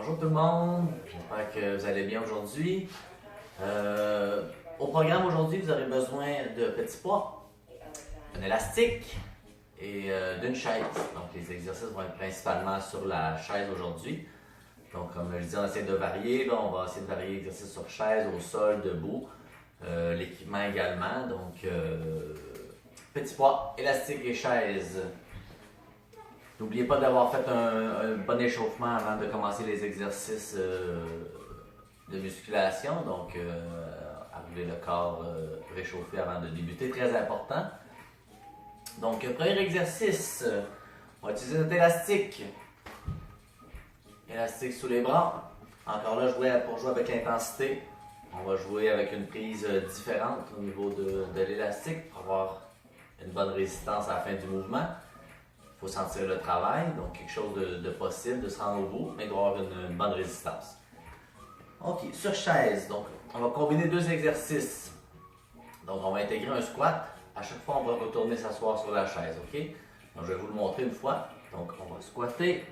Bonjour tout le monde, j'espère que vous allez bien aujourd'hui. Au programme aujourd'hui, vous aurez besoin de petits poids, un élastique et d'une chaise. Donc les exercices vont être principalement sur la chaise aujourd'hui. Donc comme je disais, on essaie de varier. Là, on va essayer de varier l'exercice sur chaise, au sol, debout. L'équipement également. Donc petits poids, élastique et chaise. N'oubliez pas d'avoir fait un bon échauffement avant de commencer les exercices de musculation. Donc, arriver le corps réchauffé avant de débuter, très important. Donc, premier exercice, on va utiliser notre élastique. Élastique sous les bras. Encore là, pour jouer avec l'intensité, on va jouer avec une prise différente au niveau de l'élastique pour avoir une bonne résistance à la fin du mouvement. Il faut sentir le travail, donc quelque chose de possible, de se rendre au bout, mais d'avoir une bonne résistance. Ok, sur chaise, donc on va combiner deux exercices. Donc on va intégrer un squat. À chaque fois, on va retourner s'asseoir sur la chaise, ok? Donc je vais vous le montrer une fois. Donc on va squatter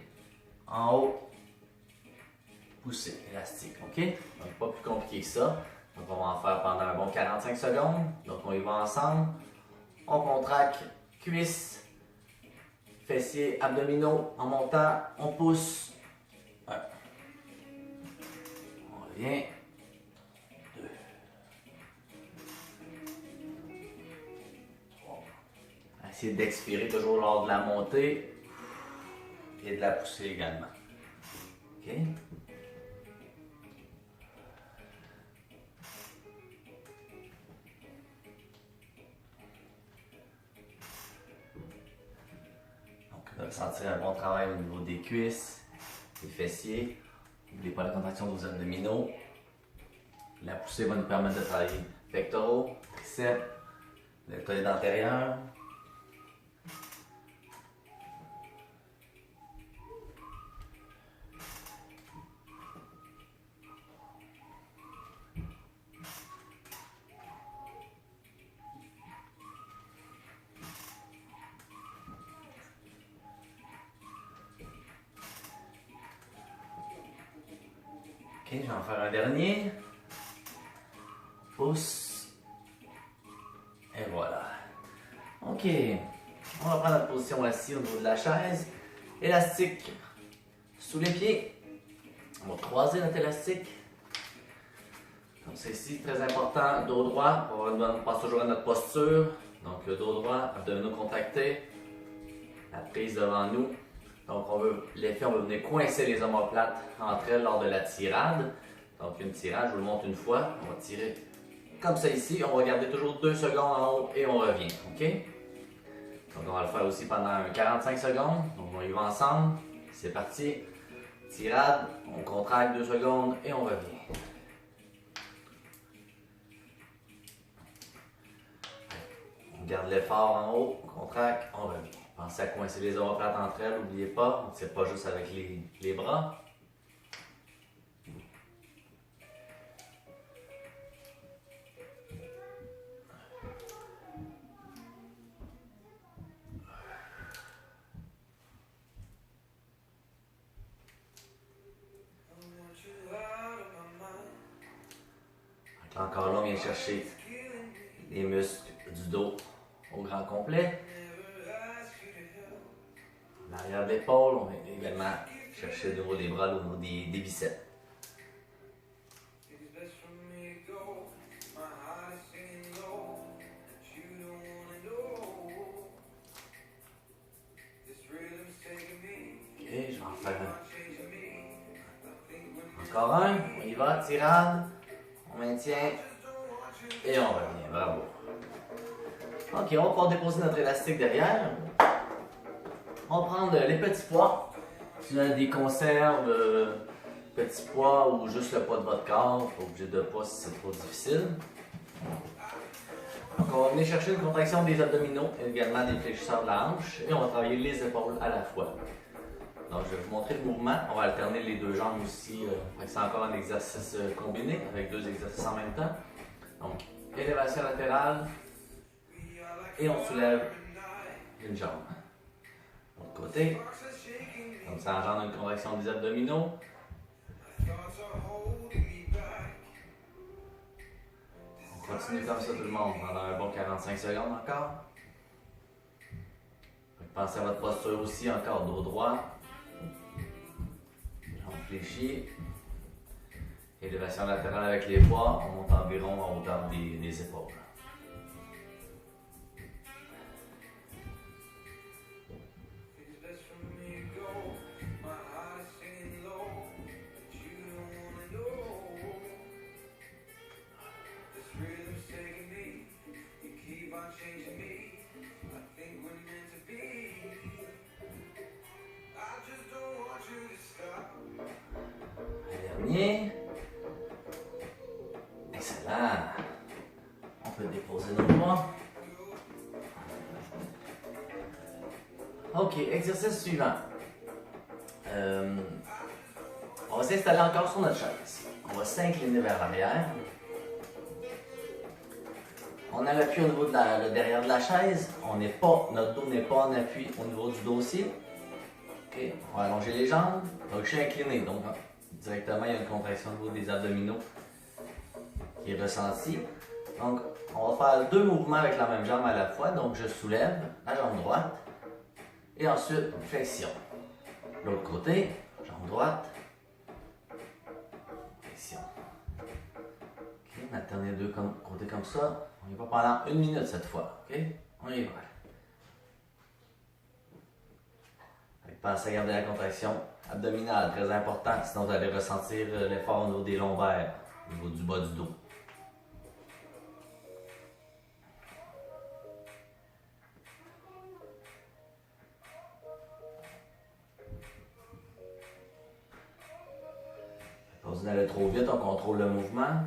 en haut, pousser, élastique, ok? Donc pas plus compliqué que ça. Donc on va en faire pendant un bon 45 secondes. Donc on y va ensemble. On contracte, cuisse, fessiers, abdominaux, en montant, on pousse. 1. On revient. 2. 3. Essayez d'expirer toujours lors de la montée et de la poussée également. OK? Vous allez sentir un bon travail au niveau des cuisses, des fessiers. N'oubliez pas la contraction de vos abdominaux. La poussée va nous permettre de travailler pectoraux, triceps, deltoïde antérieur. Ok, je vais en faire un dernier. Pousse. Et voilà. Ok. On va prendre notre position assise au niveau de la chaise. Élastique sous les pieds. On va croiser notre élastique. Comme ceci, très important. Dos droit. On pense toujours à notre posture. Donc, le dos droit, abdominaux contractés. La prise devant nous. Donc, l'effet, on va venir coincer les omoplates entre elles lors de la tirade. Donc, une tirade, je vous le montre une fois. On va tirer comme ça ici. On va garder toujours 2 secondes en haut et on revient. OK? Donc, on va le faire aussi pendant 45 secondes. Donc, on y va ensemble. C'est parti. Tirade, on contracte 2 secondes et on revient. On garde l'effort en haut, on contracte, on revient. Pensez à coincer les omoplates entre elles, n'oubliez pas, on ne tire pas juste avec les bras. Encore là, on vient chercher les muscles du dos au grand complet. L'arrière de l'épaule, on vient également chercher le niveau des bras, au niveau des biceps. Ok, je vais en faire encore un. On y va, tirade. On maintient et on revient. Bravo. Ok, on va pouvoir déposer notre élastique derrière. On va prendre les petits pois. Si vous avez des conserves, petits pois ou juste le poids de votre corps, pas obligé de poids si c'est trop difficile. Donc on va venir chercher une contraction des abdominaux et également des fléchisseurs de la hanche et on va travailler les épaules à la fois. Donc je vais vous montrer le mouvement. On va alterner les deux jambes aussi. C'est encore un exercice combiné avec deux exercices en même temps. Donc élévation latérale et on soulève une jambe. L'autre côté. Comme ça engendre une contraction des abdominaux. On continue comme ça tout le monde pendant un bon 45 secondes encore. Pensez à votre posture aussi, encore dos droit. Jambes fléchies. Élévation latérale avec les poids, on monte environ en hauteur des épaules. Dernier. Excellent. On peut déposer nos doigts. Ok, exercice suivant. On va s'installer encore sur notre chaise. On va s'incliner vers l'arrière. On a l'appui au niveau de le derrière de la chaise. Notre dos n'est pas en appui au niveau du dossier. Ok, on va allonger les jambes. Donc je suis incliné. Donc directement, il y a une contraction au niveau des abdominaux qui est ressentie. Donc, on va faire 2 mouvements avec la même jambe à la fois. Donc, je soulève la jambe droite et ensuite flexion. L'autre côté, jambe droite, flexion. Ok, on alterne les deux côtés comme ça. On y va pendant 1 minute cette fois. Ok, on y va. Pensez à garder la contraction abdominale, très important, sinon vous allez ressentir l'effort au niveau des lombaires, au niveau du bas du dos. Pas besoin d'aller trop vite, on contrôle le mouvement.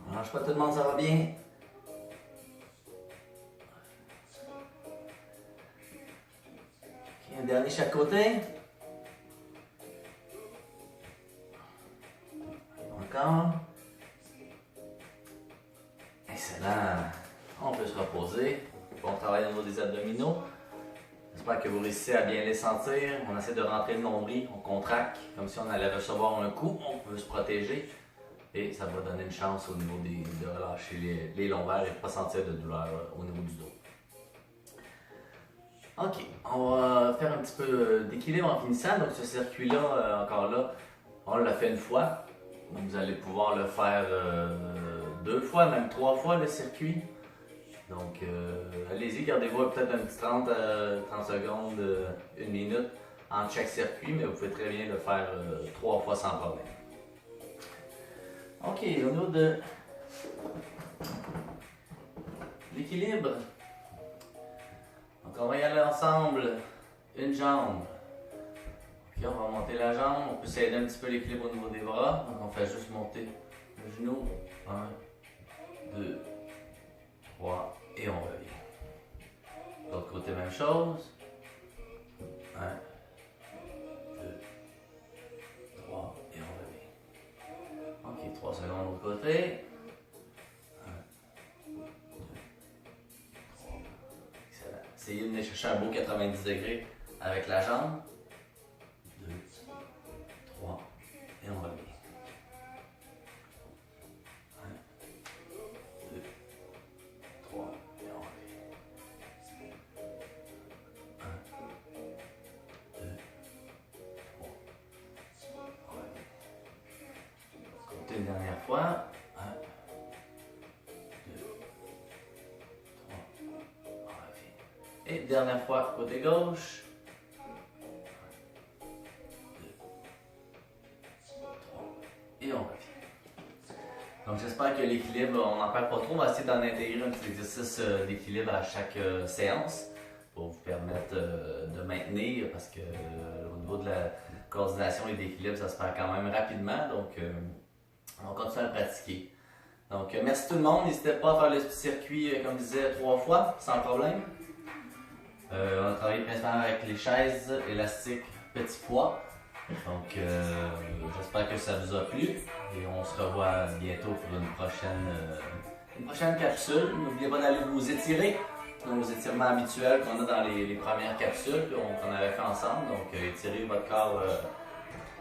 On lâche pas tout le monde, ça va bien. Ok, un dernier chaque côté. Encore. Excellent. On peut se reposer. Bon travail au niveau des abdominaux. J'espère que vous réussissez à bien les sentir. On essaie de rentrer le nombril, on contracte comme si on allait recevoir un coup. On peut se protéger et ça va donner une chance au niveau de relâcher les lombaires et de ne pas sentir de douleur au niveau du dos. Ok, on va faire un petit peu d'équilibre en finissant. Donc ce circuit-là, encore là, on l'a fait une fois. Donc, vous allez pouvoir le faire 2 fois, même 3 fois le circuit. Donc allez-y, gardez-vous peut-être un petit 30 secondes, 1 minute entre chaque circuit, mais vous pouvez très bien le faire 3 fois sans problème. Ok, au niveau de l'équilibre, donc on va y aller ensemble, une jambe. Ok, on va monter la jambe, on peut s'aider un petit peu l'équilibre au niveau des bras, donc on fait juste monter le genou, 1, 2, 3 et on revient. L'autre côté, même chose, 1, 2, 3 et on revient. Ok, 3 secondes de l'autre côté. 1, 2, 3. Excellent. Essayez de venir chercher un beau 90 degrés avec la jambe. 2, 3 et on revient. 1, 2, 3 et on revient. 1, 2, 3. On revient. Comptez une dernière fois. 1, 2, 3. On revient. Et dernière fois, côté gauche. 1, 2, 3. Et on revient. Donc j'espère que l'équilibre, on n'en perd pas trop. On va essayer d'en intégrer un petit exercice d'équilibre à chaque séance pour vous permettre de maintenir, parce que au niveau de la coordination et d'équilibre, ça se perd quand même rapidement. Donc on continue à le pratiquer. Donc, merci tout le monde. N'hésitez pas à faire le circuit, comme je disais, 3 fois, sans problème. On a travaillé principalement avec les chaises élastiques petit poids. Donc, j'espère que ça vous a plu. Et on se revoit bientôt pour une prochaine capsule. N'oubliez pas d'aller vous étirer. Nos étirements habituels qu'on a dans les premières capsules qu'on avait fait ensemble. Donc, étirez votre corps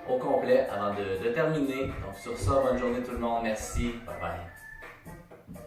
au complet avant de terminer. Donc, sur ça, bonne journée tout le monde. Merci. Bye bye.